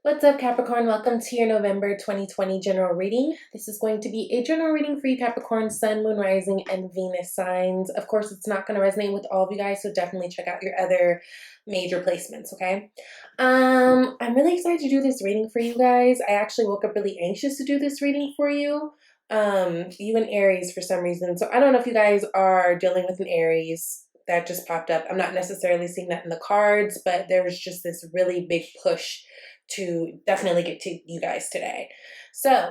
What's up, Capricorn? Welcome to your November 2020 general reading. This is going to be a general reading for you, Capricorn, Sun, Moon, Rising, and Venus signs. Of course, it's not going to resonate with all of you guys, so definitely check out your other major placements, okay? I'm really excited to do this reading for you guys. I actually woke up really anxious to do this reading for you. You and Aries for some reason. So I don't know if you guys are dealing with an Aries. That just popped up. I'm not necessarily seeing that in the cards, but there was just this really big push to definitely get to you guys today. So,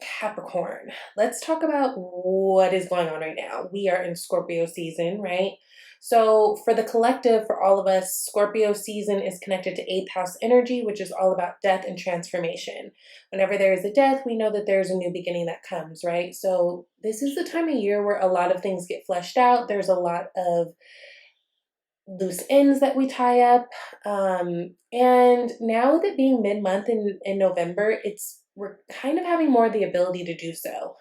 Capricorn, let's talk about what is going on right now. We are in Scorpio season, right? So for the collective, for all of us, Scorpio season is connected to 8th house energy, which is all about death and transformation. Whenever there is a death, we know that there's a new beginning that comes, right? So this is the time of year where a lot of things get fleshed out. There's a lot of loose ends that we tie up. And now with it being mid-month in November, we're kind of having more of the ability to do so.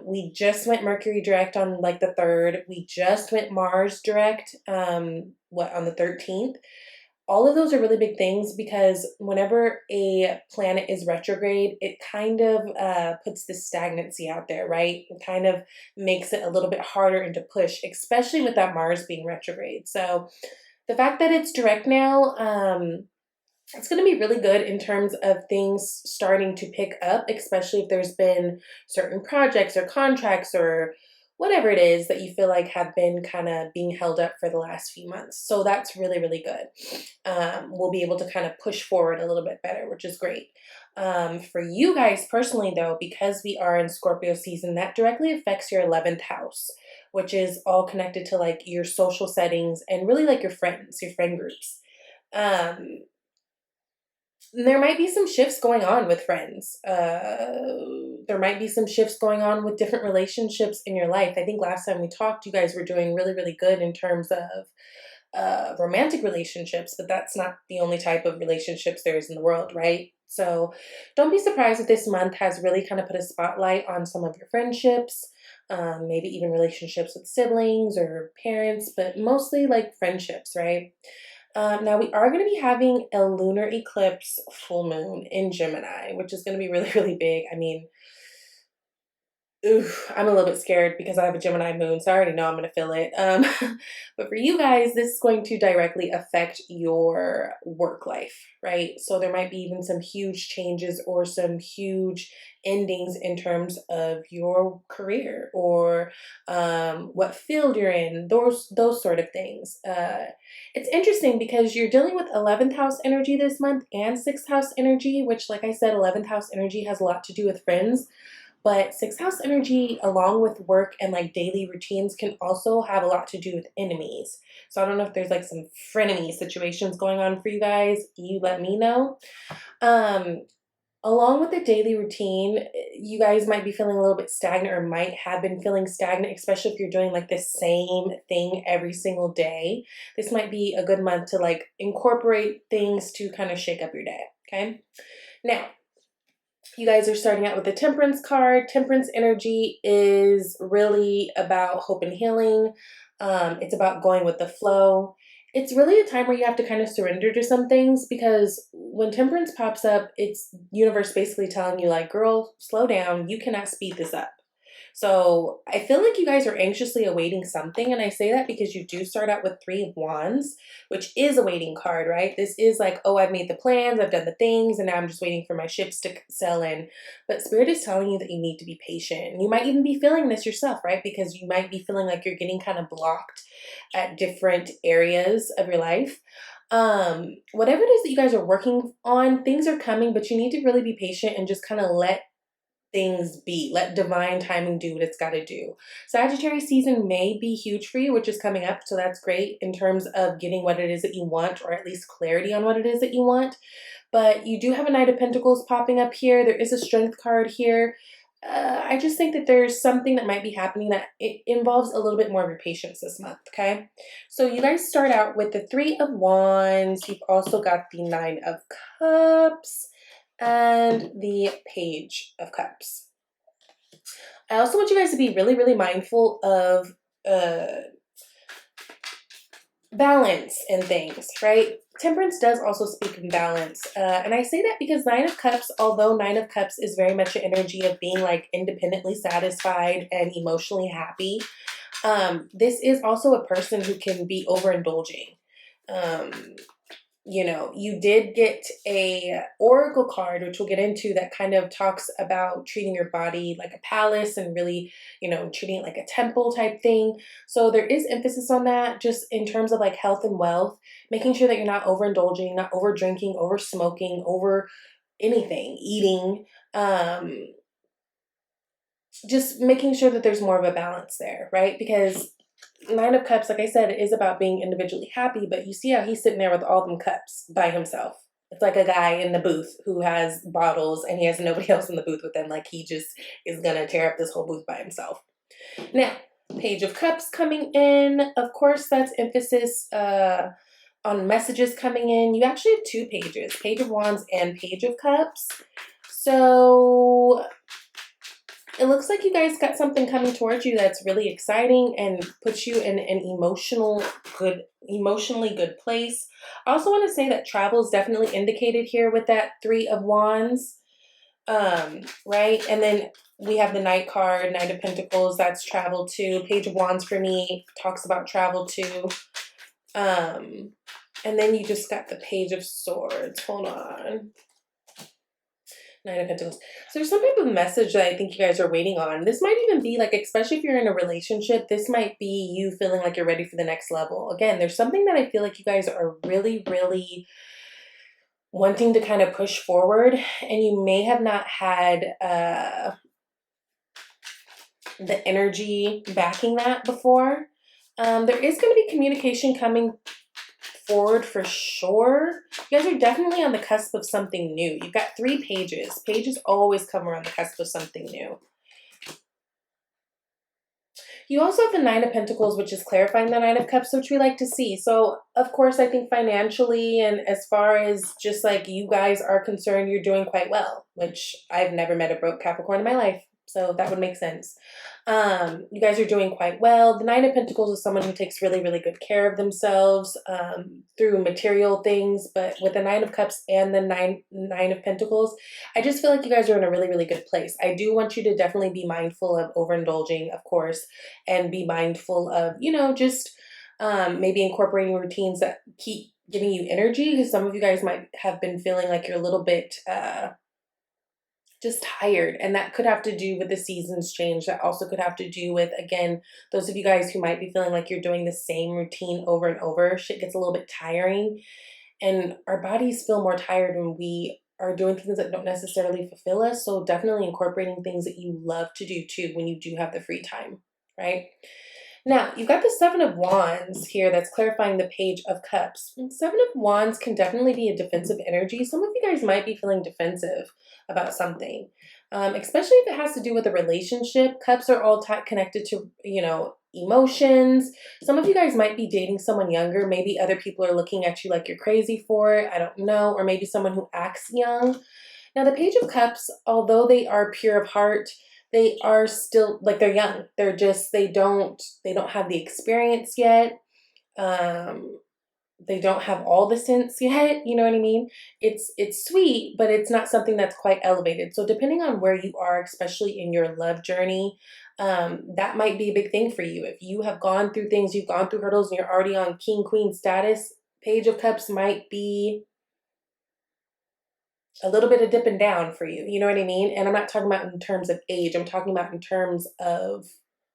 We just went Mercury direct on like the 3rd. We just went Mars direct, on the 13th. All of those are really big things because whenever a planet is retrograde, it kind of puts this stagnancy out there, right? It kind of makes it a little bit harder and to push, especially with that Mars being retrograde. So the fact that it's direct now, it's going to be really good in terms of things starting to pick up, especially if there's been certain projects or contracts or whatever it is that you feel like have been kind of being held up for the last few months. So that's really, really good. We'll be able to kind of push forward a little bit better, which is great. For you guys personally, though, because we are in Scorpio season, that directly affects your 11th house, which is all connected to like your social settings and really like your friends, your friend groups. There might be some shifts going on with friends. There might be some shifts going on with different relationships in your life. I think last time we talked, you guys were doing really, really good in terms of romantic relationships, but that's not the only type of relationships there is in the world, right? So don't be surprised if this month has really kind of put a spotlight on some of your friendships, maybe even relationships with siblings or parents, but mostly like friendships, right? Now we are going to be having a lunar eclipse full moon in Gemini, which is going to be really, really big. I mean, I'm a little bit scared because I have a Gemini moon, so I already know I'm going to feel it. But for you guys, this is going to directly affect your work life, right? So there might be even some huge changes or some huge endings in terms of your career or what field you're in, those sort of things. It's interesting because you're dealing with 11th house energy this month and 6th house energy, which, like I said, 11th house energy has a lot to do with friends. But 6th house energy, along with work and like daily routines, can also have a lot to do with enemies. So I don't know if there's like some frenemy situations going on for you guys. You let me know. Along with the daily routine, you guys might be feeling a little bit stagnant or might have been feeling stagnant, especially if you're doing like the same thing every single day. This might be a good month to like incorporate things to kind of shake up your day, okay? Now, you guys are starting out with the Temperance card. Temperance energy is really about hope and healing. It's about going with the flow. It's really a time where you have to kind of surrender to some things because when Temperance pops up, it's universe basically telling you like, girl, slow down. You cannot speed this up. So I feel like you guys are anxiously awaiting something. And I say that because you do start out with 3 of Wands, which is a waiting card, right? This is like, oh, I've made the plans, I've done the things, and now I'm just waiting for my ships to sail in. But Spirit is telling you that you need to be patient. And you might even be feeling this yourself, right? Because you might be feeling like you're getting kind of blocked at different areas of your life. Whatever it is that you guys are working on, things are coming, but you need to really be patient and just kind of let things be. Let divine timing do what it's got to do. Sagittarius season may be huge for you, which is coming up. So that's great in terms of getting what it is that you want, or at least clarity on what it is that you want. But you do have a Knight of Pentacles popping up here. There is a Strength card here. I just think that there's something that might be happening that it involves a little bit more of your patience this month, okay? So you guys start out with the 3 of Wands. You've also got the 9 of Cups and the Page of Cups. I also want you guys to be really, really mindful of balance and things, right? Temperance does also speak of balance. And I say that because Nine of Cups, although Nine of Cups is very much an energy of being like independently satisfied and emotionally happy, this is also a person who can be overindulging. Um, you know, you did get a oracle card, which we'll get into, that kind of talks about treating your body like a palace and really, you know, treating it like a temple type thing. So there is emphasis on that, just in terms of like health and wealth, making sure that you're not overindulging, not over drinking, over smoking, over anything, eating, just making sure that there's more of a balance there, right? Because Nine of Cups, like I said, is about being individually happy, but you see how he's sitting there with all them cups by himself. It's like a guy in the booth who has bottles and he has nobody else in the booth with him. Like he just is going to tear up this whole booth by himself. Now, Page of Cups coming in. Of course, that's emphasis on messages coming in. You actually have two pages, Page of Wands and Page of Cups. So it looks like you guys got something coming towards you that's really exciting and puts you in an emotionally good place. I also want to say that travel is definitely indicated here with that Three of Wands, right? And then we have the Knight card, Knight of Pentacles, that's travel too. Page of Wands for me talks about travel too. And then you just got the Page of Swords. Hold on. Nine of Pentacles. So there's some type of message that I think you guys are waiting on. This might even be like, especially if you're in a relationship, this might be you feeling like you're ready for the next level. Again, there's something that I feel like you guys are really, really wanting to kind of push forward, and you may have not had the energy backing that before. There is going to be communication coming forward for sure. You guys are definitely on the cusp of something new. You've got three pages. Pages always come around the cusp of something new. You also have the Nine of Pentacles, which is clarifying the Nine of Cups, which we like to see. So, of course, I think financially and as far as just like you guys are concerned, you're doing quite well, which I've never met a broke Capricorn in my life. So that would make sense. You guys are doing quite well. The Nine of Pentacles is someone who takes really, really good care of themselves through material things. But with the Nine of Cups and the Nine of Pentacles, I just feel like you guys are in a really, really good place. I do want you to definitely be mindful of overindulging, of course, and be mindful of, you know, just maybe incorporating routines that keep giving you energy, because some of you guys might have been feeling like you're a little bit just tired, and that could have to do with the seasons change. That also could have to do with, again, those of you guys who might be feeling like you're doing the same routine over and over. Shit gets a little bit tiring, and our bodies feel more tired when we are doing things that don't necessarily fulfill us. So definitely incorporating things that you love to do too when you do have the free time, right? Now, you've got the Seven of Wands here that's clarifying the Page of Cups. And Seven of Wands can definitely be a defensive energy. Some of you guys might be feeling defensive about something, especially if it has to do with a relationship. Cups are all connected to, you know, emotions. Some of you guys might be dating someone younger. Maybe other people are looking at you like you're crazy for it. I don't know. Or maybe someone who acts young. Now, the Page of Cups, although they are pure of heart, they are still like, they're young. They're just, they don't have the experience yet. They don't have all the sense yet. You know what I mean? It's sweet, but it's not something that's quite elevated. So depending on where you are, especially in your love journey, that might be a big thing for you. If you have gone through things, you've gone through hurdles, and you're already on King, Queen status, Page of Cups might be a little bit of dipping down for you. You know what I mean? And I'm not talking about in terms of age. I'm talking about in terms of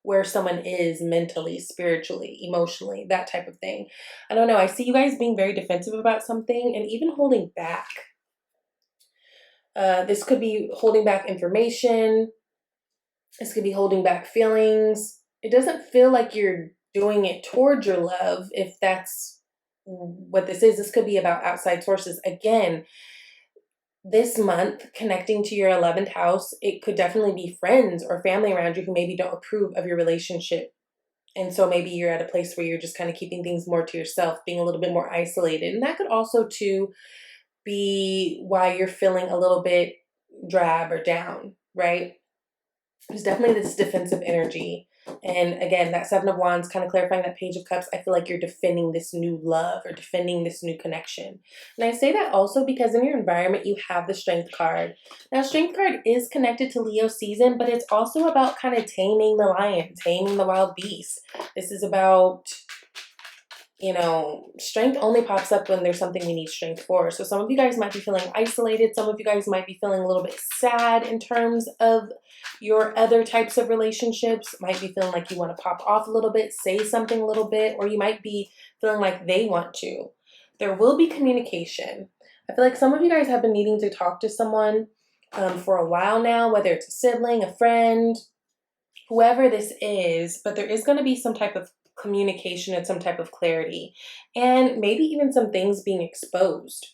where someone is mentally, spiritually, emotionally, that type of thing. I don't know. I see you guys being very defensive about something and even holding back. This could be holding back information. This could be holding back feelings. It doesn't feel like you're doing it towards your love, if that's what this is. This could be about outside sources. Again, this month, connecting to your 11th house, it could definitely be friends or family around you who maybe don't approve of your relationship. And so maybe you're at a place where you're just kind of keeping things more to yourself, being a little bit more isolated. And that could also too be why you're feeling a little bit drab or down, right? There's definitely this defensive energy. And again, that Seven of Wands kind of clarifying that Page of Cups. I feel like you're defending this new love or defending this new connection. And I say that also because in your environment, you have the Strength card. Now, Strength card is connected to Leo season, but it's also about kind of taming the lion, taming the wild beast. This is about, you know, strength only pops up when there's something we need strength for. So some of you guys might be feeling isolated. Some of you guys might be feeling a little bit sad in terms of your other types of relationships. Might be feeling like you want to pop off a little bit, say something a little bit, or you might be feeling like they want to. There will be communication. I feel like some of you guys have been needing to talk to someone for a while now, whether it's a sibling, a friend, whoever this is, but there is going to be some type of communication and some type of clarity, and maybe even some things being exposed.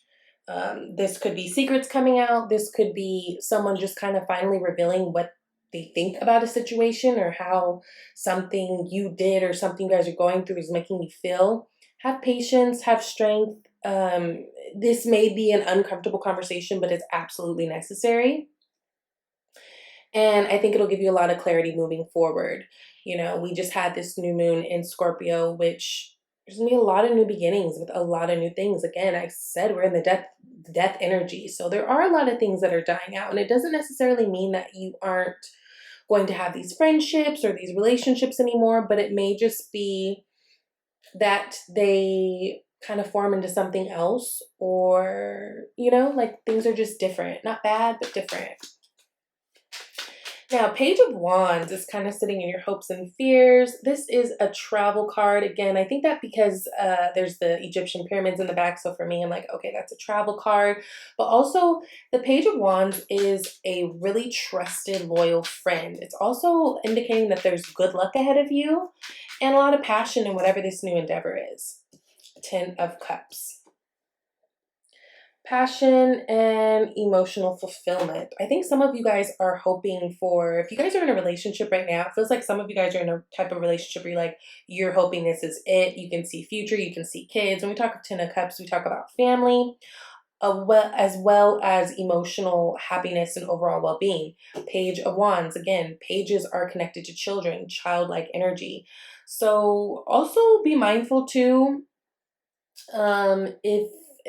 This could be secrets coming out. This could be someone just kind of finally revealing what they think about a situation, or how something you did or something you guys are going through is making you feel. Have patience, have strength. This may be an uncomfortable conversation, but it's absolutely necessary. And I think it'll give you a lot of clarity moving forward. You know, we just had this new moon in Scorpio, which there's gonna be a lot of new beginnings with a lot of new things. Again, I said we're in the death energy. So there are a lot of things that are dying out. And it doesn't necessarily mean that you aren't going to have these friendships or these relationships anymore, but it may just be that they kind of form into something else, or, you know, like things are just different. Not bad, but different. Now, Page of Wands is kind of sitting in your hopes and fears. This is a travel card. Again, I think that because there's the Egyptian pyramids in the back. So for me, I'm like, okay, that's a travel card. But also, the Page of Wands is a really trusted, loyal friend. It's also indicating that there's good luck ahead of you and a lot of passion in whatever this new endeavor is. Ten of Cups. Passion and emotional fulfillment. I think some of you guys are hoping for, if you guys are in a relationship right now, it feels like some of you guys are in a type of relationship where you're hoping this is it. You can see future, you can see kids. When we talk of Ten of Cups, we talk about family, as well as emotional happiness and overall well-being. Page of Wands, again, pages are connected to children, childlike energy. So also be mindful too,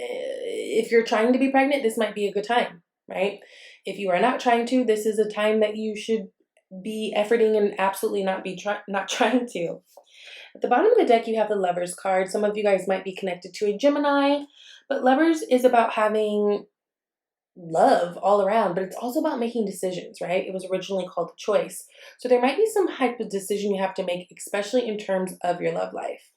if you're trying to be pregnant, this might be a good time, right? If you are not trying to, this is a time that you should be efforting and absolutely not trying to. At the bottom of the deck, you have the Lovers card. Some of you guys might be connected to a Gemini, but Lovers is about having love all around, but it's also about making decisions, right? It was originally called the choice. So there might be some type of decision you have to make, especially in terms of your love life.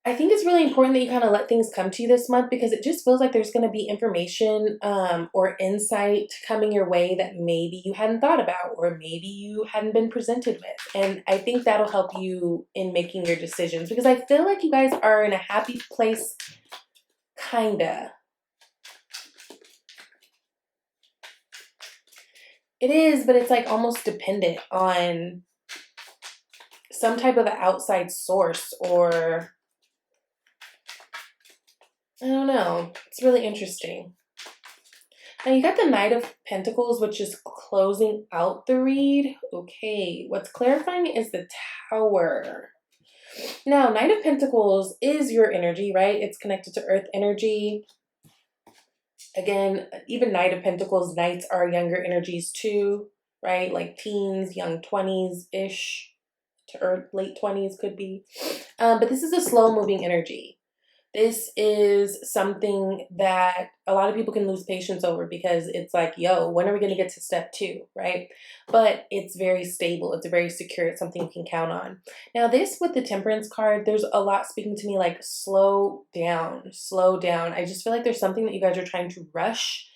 I think it's really important that you kind of let things come to you this month, because it just feels like there's going to be information or insight coming your way that maybe you hadn't thought about, or maybe you hadn't been presented with. And I think that'll help you in making your decisions, because I feel like you guys are in a happy place, kinda. It is, but it's like almost dependent on some type of outside source, or I don't know. It's really interesting. Now you got the Knight of Pentacles, which is closing out the read. Okay, what's clarifying is the Tower. Now, Knight of Pentacles is your energy, right? It's connected to Earth energy. Again, even Knight of Pentacles, Knights are younger energies too, right? Like teens, young 20s-ish to late 20s could be. But this is a slow-moving energy. This is something that a lot of people can lose patience over, because it's like, yo, when are we going to get to step 2, right? But it's very stable. It's very secure. It's something you can count on. Now this with the Temperance card, there's a lot speaking to me like slow down, slow down. I just feel like there's something that you guys are trying to rush,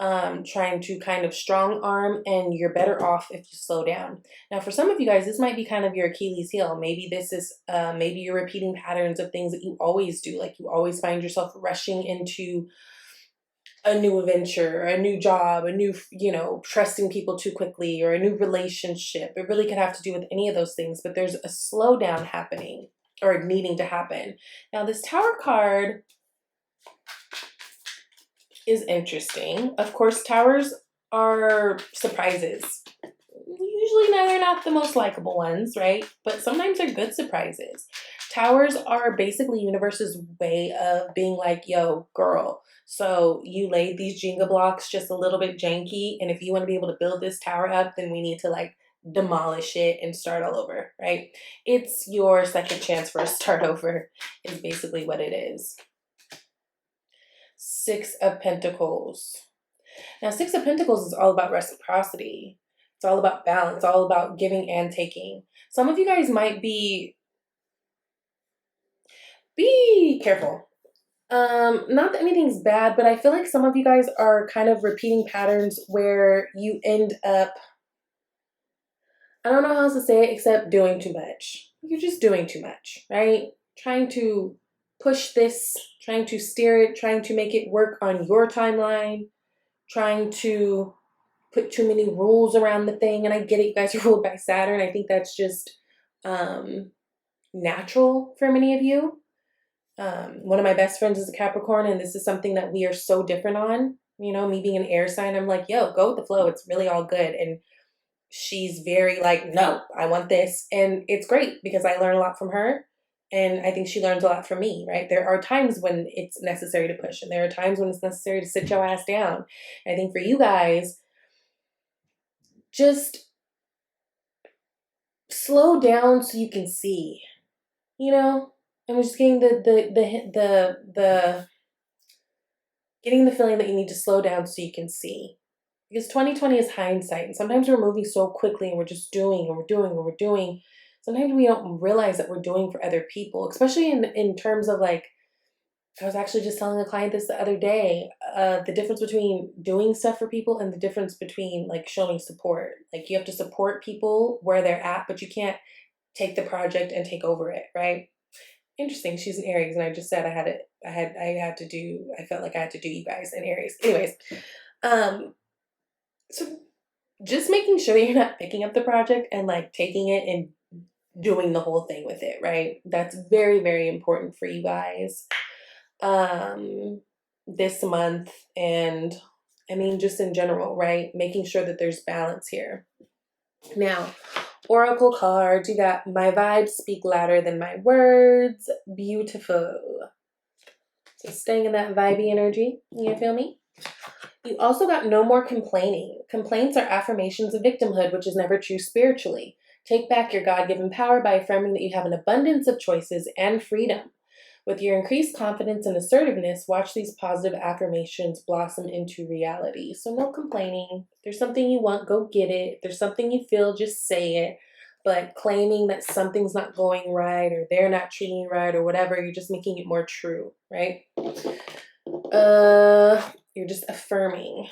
trying to kind of strong arm, and you're better off if you slow down. Now, for some of you guys, this might be kind of your Achilles heel. Maybe this is, maybe you're repeating patterns of things that you always do. Like you always find yourself rushing into a new adventure, a new job, a new, you know, trusting people too quickly, or a new relationship. It really could have to do with any of those things, but there's a slowdown happening, or needing to happen. Now, this Tower card is interesting. Of course, towers are surprises. Usually they're not the most likable ones, right? But sometimes they're good surprises. Towers are basically universe's way of being like, yo, girl, so you laid these Jenga blocks just a little bit janky, and if you want to be able to build this tower up, then we need to like demolish it and start all over, right? It's your second chance for a start over is basically what it is. Six of Pentacles. Now, Six of Pentacles is all about reciprocity. It's all about balance, all about giving and taking. Some of you guys might be careful. Not that anything's bad, but I feel like some of you guys are kind of repeating patterns where you end up, I don't know how else to say it except doing too much. You're just doing too much, right? Trying to push this, trying to steer it, trying to make it work on your timeline, trying to put too many rules around the thing. And I get it, you guys are ruled by Saturn. I think that's just natural for many of you. One of my best friends is a Capricorn, and this is something that we are so different on. You know, me being an air sign, I'm like, yo, go with the flow. It's really all good. And she's very like, no, I want this. And it's great because I learn a lot from her. And I think she learns a lot from me, right? There are times when it's necessary to push, and there are times when it's necessary to sit your ass down. And I think for you guys, just slow down so you can see, you know? I'm just getting getting the feeling that you need to slow down so you can see. Because 2020 is hindsight, and sometimes we're moving so quickly and we're just doing and we're doing and we're doing. Sometimes we don't realize that we're doing for other people, especially in terms of like, I was actually just telling a client this the other day, the difference between doing stuff for people and the difference between like showing support. Like you have to support people where they're at, but you can't take the project and take over it, right? Interesting. She's an Aries, and I just said I felt like I had to do you guys in Aries. Anyways, so just making sure you're not picking up the project and like taking it and doing the whole thing with it, right? That's very, very important for you guys this month, and I mean just in general, right? Making sure that there's balance here. Now, Oracle cards, you got my vibes speak louder than my words. Beautiful. So staying in that vibey energy, you feel me? You also got no more complaining. Complaints are affirmations of victimhood, which is never true spiritually. Take back your God-given power by affirming that you have an abundance of choices and freedom. With your increased confidence and assertiveness, watch these positive affirmations blossom into reality. So no complaining. If there's something you want, go get it. If there's something you feel, just say it. But claiming that something's not going right or they're not treating you right or whatever, you're just making it more true, right? You're just affirming.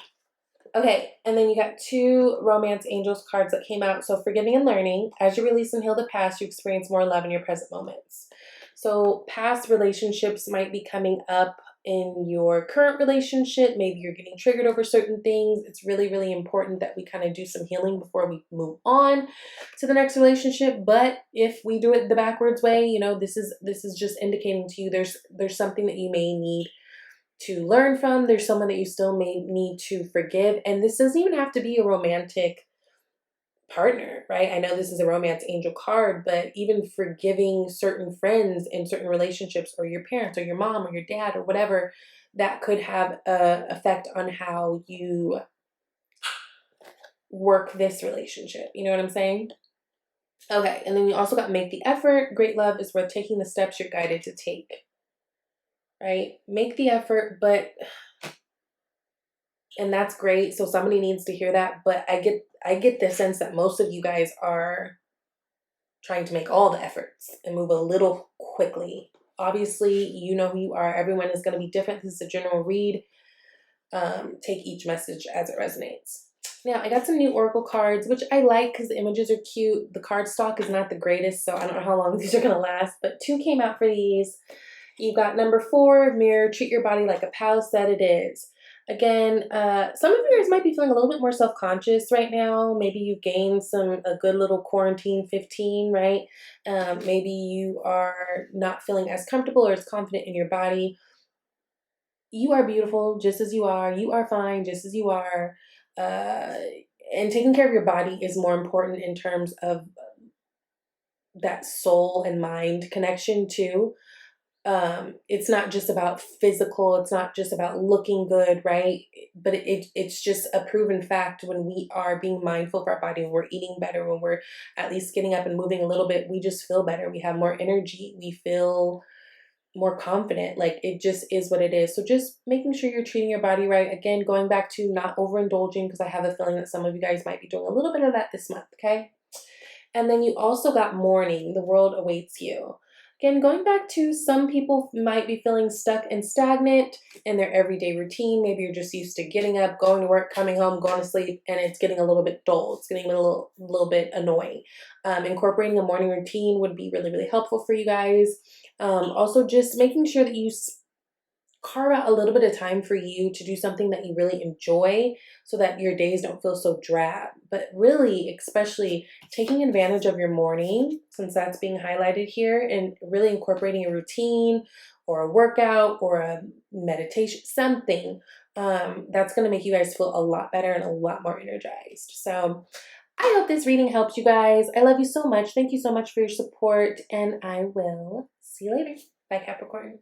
Okay, and then you got two romance angels cards that came out. So forgiving and learning. As you release and heal the past, you experience more love in your present moments. So past relationships might be coming up in your current relationship. Maybe you're getting triggered over certain things. It's really, really important that we kind of do some healing before we move on to the next relationship. But if we do it the backwards way, you know, this is just indicating to you there's something that you may need to learn from. There's someone that you still may need to forgive. And this doesn't even have to be a romantic partner, right? I know this is a romance angel card, but even forgiving certain friends in certain relationships, or your parents or your mom or your dad or whatever, that could have a effect on how you work this relationship. You know what I'm saying? Okay, and then we also got make the effort. Great love is worth taking the steps you're guided to take. Right? Make the effort, and that's great. So somebody needs to hear that, but I get the sense that most of you guys are trying to make all the efforts and move a little quickly. Obviously, you know who you are. Everyone is going to be different. This is a general read. Take each message as it resonates. Now, I got some new Oracle cards, which I like because the images are cute. The card stock is not the greatest, so I don't know how long these are going to last, but two came out for these. You got number 4, mirror, treat your body like a palace that it is. Again, some of you guys might be feeling a little bit more self-conscious right now. Maybe you gained a good little quarantine 15, right? Maybe you are not feeling as comfortable or as confident in your body. You are beautiful just as you are. You are fine just as you are. And taking care of your body is more important in terms of that soul and mind connection too. It's not just about physical, it's not just about looking good, right? But it's just a proven fact when we are being mindful of our body, when we're eating better, when we're at least getting up and moving a little bit, we just feel better. We have more energy. We feel more confident. Like, it just is what it is. So just making sure you're treating your body right. Again, going back to not overindulging, because I have a feeling that some of you guys might be doing a little bit of that this month, okay? And then you also got morning, the world awaits you. Again, going back to some people might be feeling stuck and stagnant in their everyday routine. Maybe you're just used to getting up, going to work, coming home, going to sleep, and it's getting a little bit dull. It's getting a little bit annoying. Incorporating a morning routine would be really, really helpful for you guys. Also, just making sure that you carve out a little bit of time for you to do something that you really enjoy so that your days don't feel so drab. But really, especially taking advantage of your morning, since that's being highlighted here, and really incorporating a routine or a workout or a meditation, something that's going to make you guys feel a lot better and a lot more energized. So I hope this reading helps you guys. I love you so much. Thank you so much for your support, and I will see you later. Bye, Capricorn.